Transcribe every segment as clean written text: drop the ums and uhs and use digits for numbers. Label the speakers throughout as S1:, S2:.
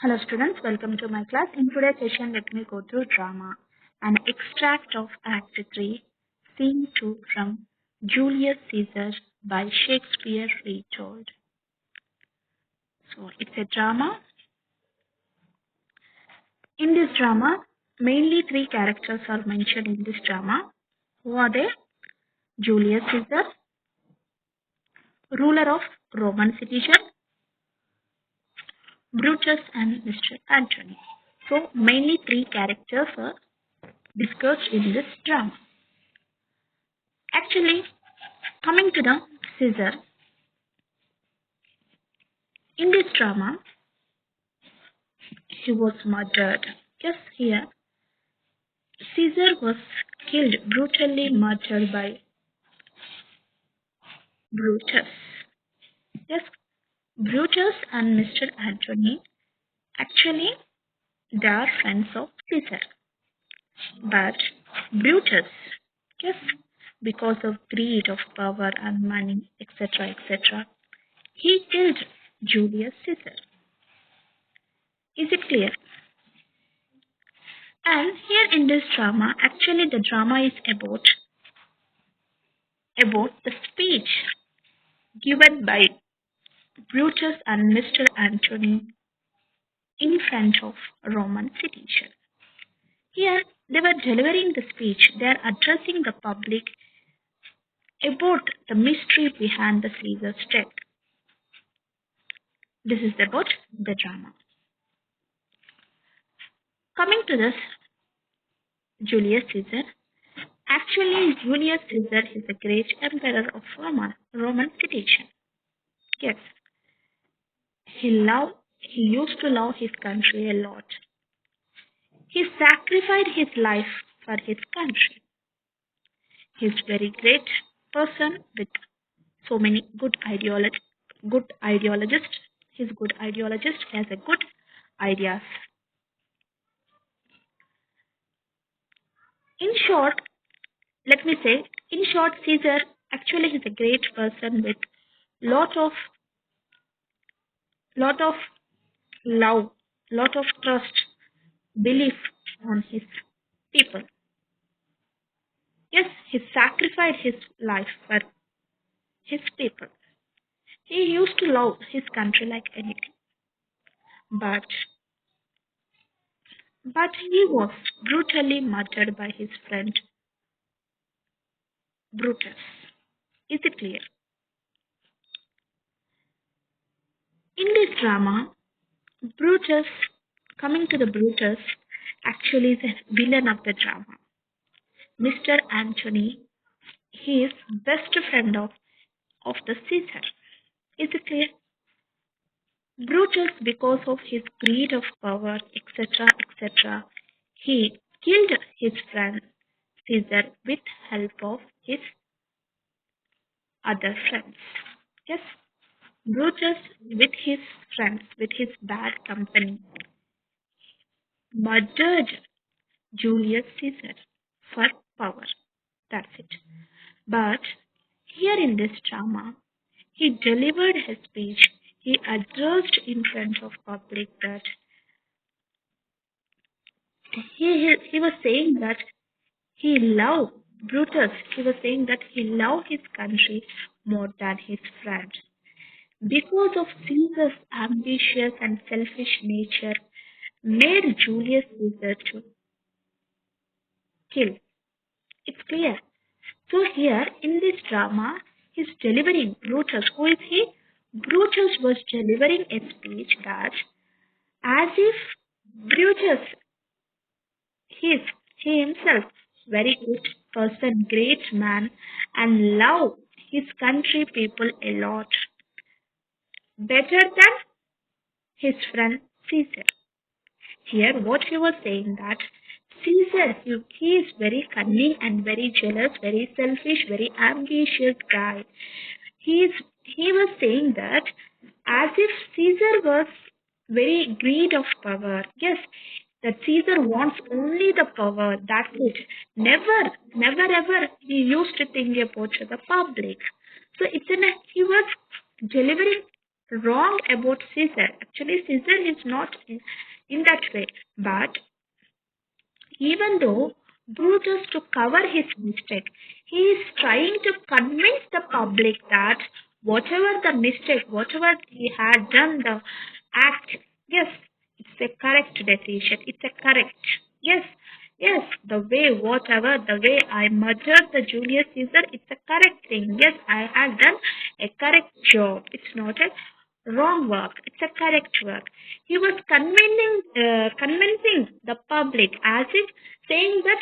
S1: Hello students, welcome to my class. In today's session, let me go through drama. An extract of Act 3, Scene 2 from Julius Caesar by Shakespeare retold. So it's a drama. In this drama, mainly three characters are mentioned in this drama. Who are they? Julius Caesar, ruler of Roman citizen, Brutus and Mr. Antony. So mainly three characters are discussed in this drama. Actually, coming to the Caesar, in this drama, he was murdered. Yes, here, Caesar was killed, brutally murdered by Brutus. Yes, Brutus and Mr. Antony, actually, they are friends of Caesar. But Brutus, yes, because of greed of power and money, etc., he killed Julius Caesar. Is it clear? And here in this drama, actually the drama is about the speech given by Brutus and Mr. Antony in front of Roman citizen. Here they were delivering the speech. They are addressing the public about the mystery behind the Caesar's death. This is about the drama. Coming to this, Julius Caesar. Actually, Julius Caesar is a great emperor of Roman citizen. Yes, he used to love his country a lot. He sacrificed his life for his country. He's very great person with so many good ideologists. He's good ideologist. He has a good ideas. In short, let me say, in short, Caesar actually is a great person with lot of love, lot of trust, belief on his people. Yes, he sacrificed his life for his people. He used to love his country like anything. But he was brutally murdered by his friend Brutus. Is it clear? In this drama, Brutus, coming to the Brutus, actually is a villain of the drama. Mr. Antony, he is best friend of the Caesar. Is it clear? Brutus, because of his greed of power, etc., he killed his friend Caesar with help of his other friends. Yes, Brutus, with his friends, with his bad company, murdered Julius Caesar for power. That's it. But here in this drama, he delivered his speech. He addressed in front of public that he was saying that he loved Brutus. He was saying that he loved his country more than his friend. Because of Caesar's ambitious and selfish nature, made Julius Caesar to kill. It's clear. So here in this drama, he's delivering Brutus. Who is he? Brutus was delivering a speech that as if Brutus, he himself, very good person, great man, and love his country people a lot, better than his friend Caesar. Here, what he was saying that Caesar, he is very cunning and very jealous, very selfish, very ambitious guy. He was saying that as if Caesar was very greed of power. Yes, that Caesar wants only the power. That's it. Never ever he used to think about the public. So he was delivering wrong about Caesar. Actually, Caesar is not in that way. But even though Brutus to cover his mistake, he is trying to convince the public that whatever the mistake, whatever he had done, the act, yes, it's a correct decision. It's a correct. Yes, yes, the way, whatever, the way I murdered the Julius Caesar, it's a correct thing. Yes, I had done a correct job. It's not a wrong work. It's a correct work. He was convincing the public as if saying that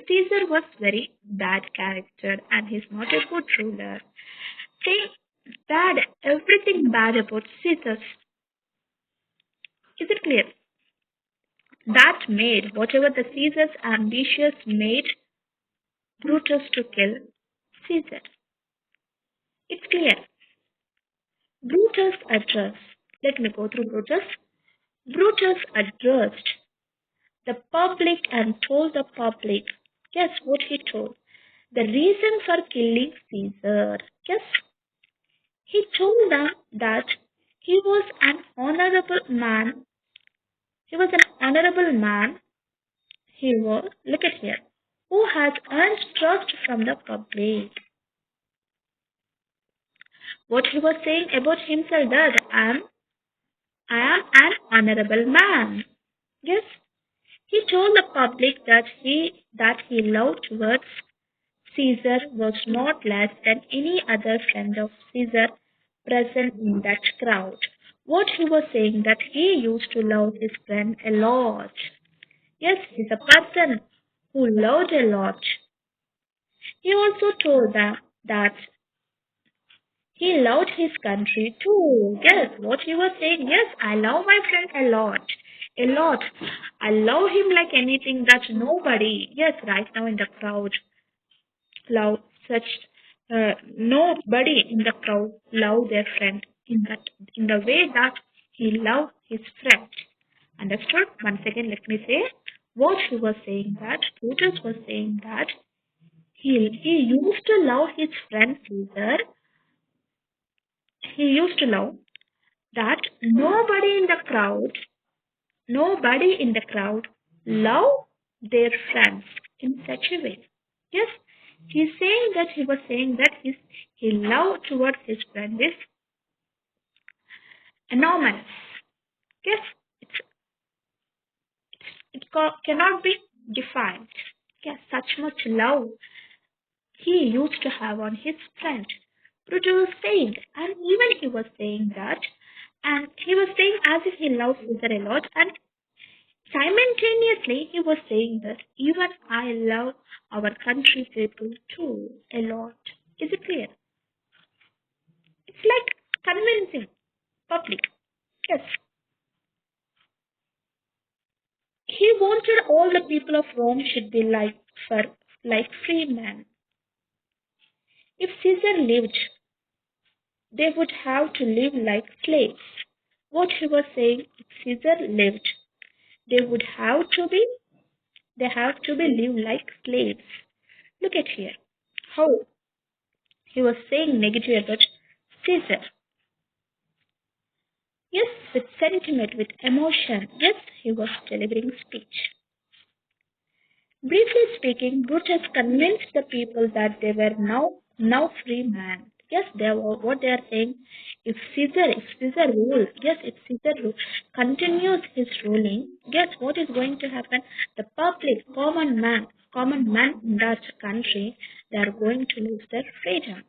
S1: Caesar was very bad character and he's not a good ruler. Saying bad, everything bad about Caesar. Is it clear? That made whatever the Caesar's ambitious made Brutus to kill Caesar. It's clear. Brutus address. Let me go through Brutus. Brutus addressed the public and told the public. Guess what he told? The reason for killing Caesar. Yes, he told them that he was an honorable man. He was an honorable man. He was, look at here, who has earned trust from the public. What he was saying about himself that I am an honorable man. Yes, he told the public that he loved towards Caesar was not less than any other friend of Caesar present in that crowd. What he was saying that he used to love his friend a lot. Yes, he's a person who loved a lot. He also told them that he loved his country too. Yes, what he was saying, yes, I love my friend a lot. A lot. I love him like anything that nobody, yes, right now in the crowd love such nobody in the crowd love their friend in the way that he loved his friend. Understood? Once again, let me say what he was saying that Brutus was saying that he used to love his friend Caesar. He used to love that nobody in the crowd love their friends in such a way. Yes, he's saying that he was saying that he love towards his friend is enormous. Yes, cannot be defined. Yes, such much love he used to have on his friend. Brutus was saying, and even he was saying that, and he was saying as if he loves Caesar a lot, and simultaneously, he was saying that even I love our country people too a lot. Is it clear? It's like convincing public. Yes. He wanted all the people of Rome should be like free men. If Caesar lived, they would have to live like slaves. What he was saying, if Caesar lived, they would have to be they have to be live like slaves. Look at here. How he was saying negative about Caesar. Yes, with sentiment, with emotion. Yes, he was delivering speech. Briefly speaking, Brutus convinced the people that they were now free men. Yes, they were what they are saying. If Caesar rules, yes, if Caesar continues his ruling, guess what is going to happen? The public, common man in that country, they are going to lose their freedom,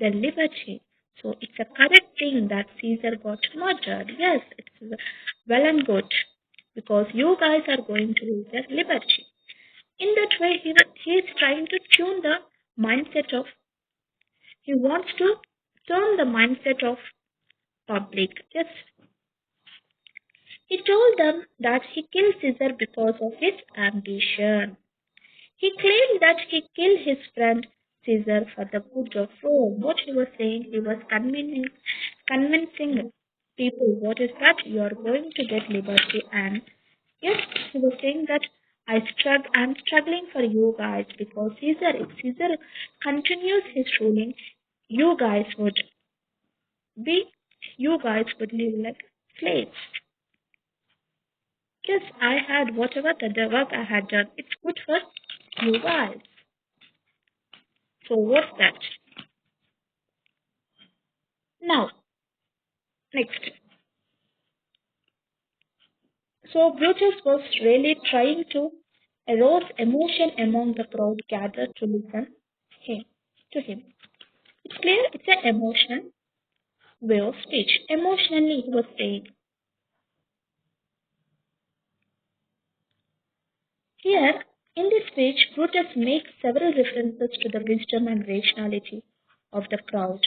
S1: their liberty. So it's a correct thing that Caesar got murdered. Yes, it's well and good because you guys are going to lose your liberty. In that way, he is trying to tune the mindset of, he wants to turn the mindset of public. Yes, he told them that he killed Caesar because of his ambition. He claimed that he killed his friend Caesar for the good of Rome. What he was saying, he was convincing people what is that you are going to get liberty, and yes, he was saying that I'm struggling for you guys because if Caesar continues his ruling, you guys would be you guys would live like slaves. Yes, I had whatever the work I had done. It's good for you guys. So what's that? Now, next. So Brutus was really trying to arouse emotion among the crowd gathered to listen him to him. It's clear it's an emotional way of speech. Emotionally, he was saying. Here, in this speech, Brutus makes several references to the wisdom and rationality of the crowd.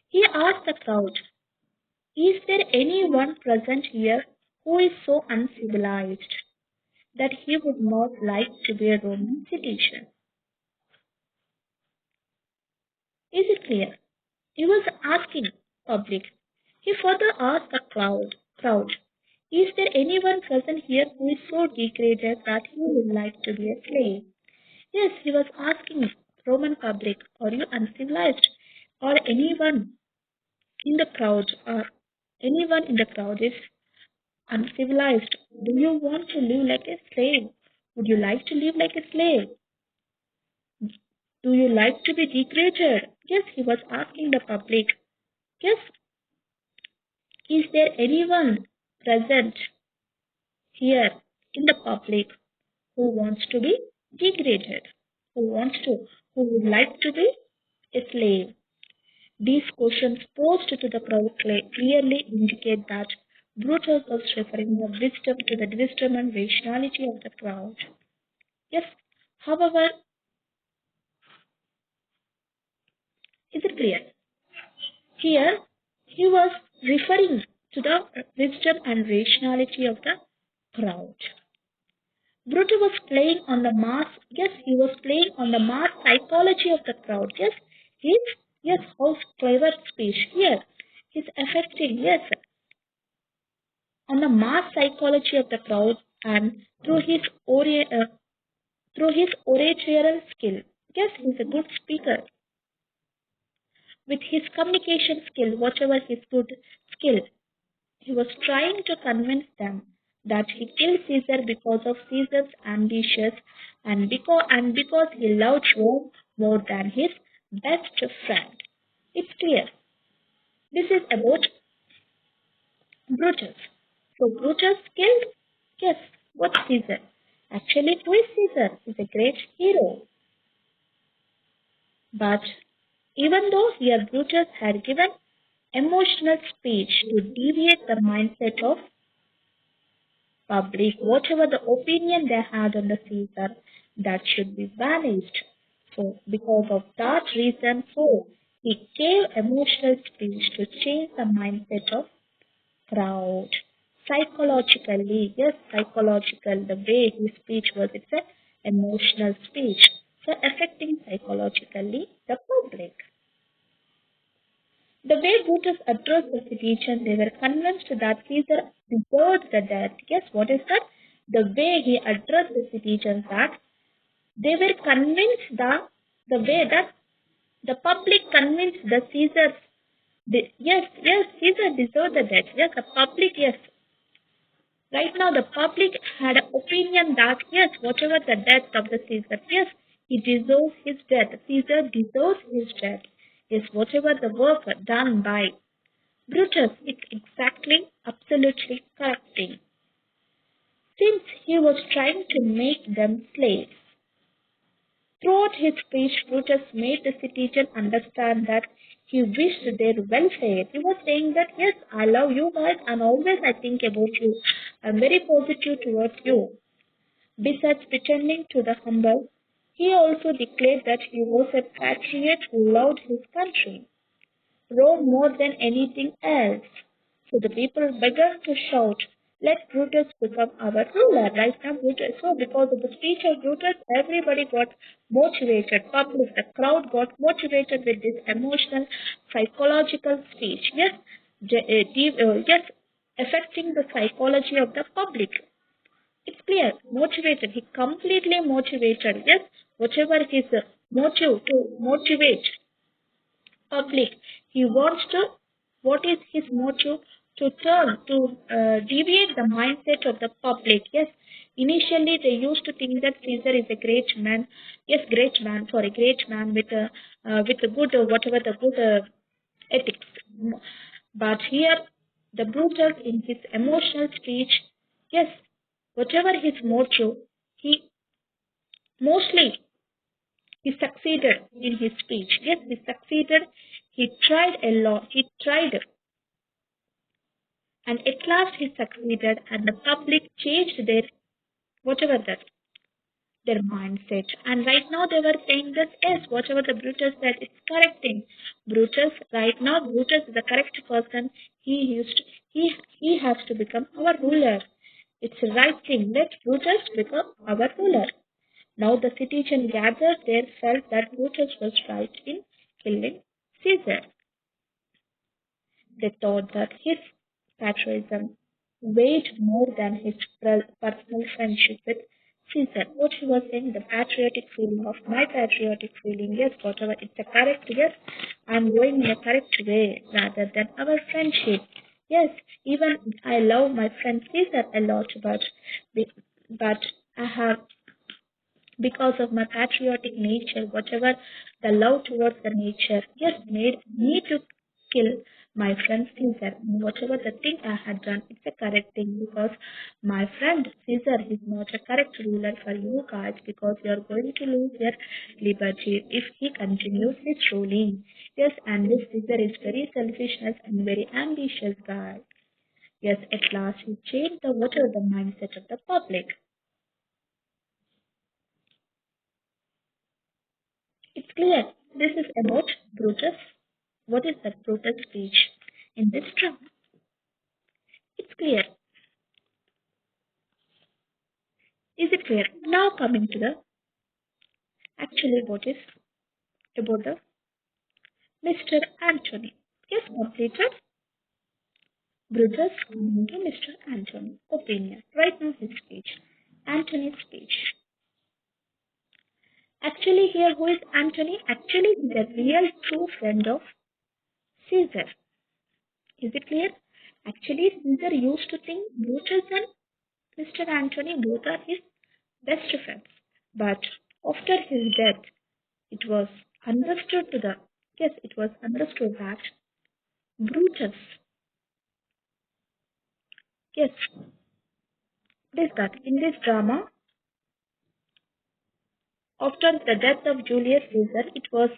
S1: He asked the crowd, is there anyone present here who is so uncivilized that he would not like to be a Roman citizen? Is it clear? He was asking public. He further asked the crowd, is there anyone present here who is so degraded that he would like to be a slave? Yes, he was asking Roman public, are you uncivilized? Or in the crowd, or anyone in the crowd is uncivilized. Do you want to live like a slave? Would you like to live like a slave? Do you like to be degraded? Yes, he was asking the public. Yes, is there anyone present here in the public who wants to be degraded? Who would like to be a slave? These questions posed to the crowd clearly indicate that Brutus was referring the wisdom to the wisdom and rationality of the crowd. Yes, however, is it clear? Here, he was referring to the wisdom and rationality of the crowd. Brutus was playing on the mass, yes, he was playing on the mass psychology of the crowd. Yes, he's, yes, how clever speech. Here, he's affecting, yes, on the mass psychology of the crowd and through his oratorial skill. Yes, he's a good speaker. With his communication skill, whatever his good skill, he was trying to convince them that he killed Caesar because of Caesar's ambitions and because he loved Rome more than his best friend. It's clear. This is about Brutus. So Brutus killed, yes, what Caesar? Actually, who is Caesar? He's a great hero. But even though here Brutus had given emotional speech to deviate the mindset of public, whatever the opinion they had on the Caesar, that should be vanished. So because of that reason, so he gave emotional speech to change the mindset of crowd. Psychologically, yes, psychological, the way his speech was, it's an emotional speech. So affecting psychologically the public. The way Brutus addressed the citizens, they were convinced that Caesar deserved the death. Yes, what is that? The way he addressed the citizens that they were convinced that the way that the public convinced the Caesar, yes, Caesar deserved the death. Yes, the public, yes. Right now, the public had an opinion that yes, whatever the death of the Caesar, yes, he deserves his death. Caesar deserves his death. Yes, whatever the work done by Brutus is exactly, absolutely correct thing. Since he was trying to make them slaves. Throughout his speech, Brutus made the citizen understand that he wished their welfare. He was saying that, yes, I love you guys and always I think about you. I'm very positive towards you. Besides pretending to the humble, he also declared that he was a patriot who loved his country. Rome more than anything else. So the people began to shout, let Brutus become our ruler. Right now, Brutus. So because of the speech of Brutus, everybody got motivated. Public, the crowd got motivated with this emotional, psychological speech. Yes, yes, affecting the psychology of the public. It's clear, motivated. He completely motivated. Yes, whatever his motive to motivate public. He wants to What is his motive? To deviate the mindset of the public. Yes, initially they used to think that Caesar is a great man. Yes, great man, sorry, great man with a good, whatever the good ethics. But here, the Brutus in his emotional speech, yes, whatever his motive, he mostly he succeeded in his speech. Yes, he succeeded. He tried a lot. He tried, and at last he succeeded, and the public changed their whatever that their mindset. And right now they were saying that yes, whatever the Brutus said, it's correct thing. Brutus, right now, Brutus is the correct person. He has to become our ruler. It's the right thing. Let Brutus become our ruler. Now the citizens gathered there felt that Brutus was right in killing Caesar. They thought that his patriotism weighed more than his personal friendship with Caesar. What he was saying, the patriotic feeling of my patriotic feeling, yes, whatever, it's a correct, yes, I'm going in a correct way rather than our friendship. Yes, even I love my friend Caesar a lot, but I have because of my patriotic nature, whatever the love towards the nature, yes, made me to kill my friend Caesar. Whatever the thing I had done, it's a correct thing because my friend Caesar is not a correct ruler for you guys because you are going to lose your liberty if he continues his ruling. Yes, and this Caesar is very selfishness and very ambitious guy. Yes, at last he changed the whatever the mindset of the public. It's clear this is about Brutus. What is that Brutus speech? In this drama, it's clear. Is it clear? Now coming to the actually what is about the Mr. Antony. Yes, completed. Brutus coming to Mr. Antony. Opinion. Right now his speech. Antony's speech. Actually here who is Antony? Actually he's a real true friend of Caesar. Is it clear? Actually Caesar used to think Brutus and Mr. Antony both are his best friends. But after his death, it was understood to the yes, it was understood that Brutus, yes, this that in this drama, after the death of Julius Caesar, it was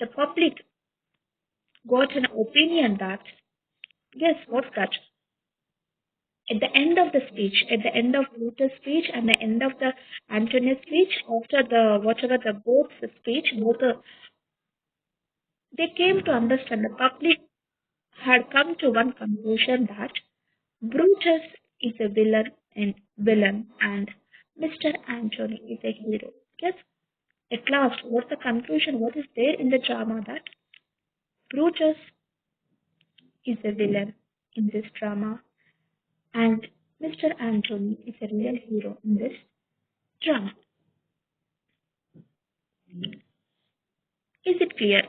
S1: the public got an opinion that yes, what's that? At the end of the speech, at the end of Brutus' speech and the end of the Antonius speech, after the whatever the both speech, both they came to understand the public had come to one conclusion that Brutus is a villain and Mr. Antony is a hero. Yes, at last, what's the conclusion? What is there in the drama that Brutus is a villain in this drama and Mr. Antony is a real hero in this drama. Is it clear?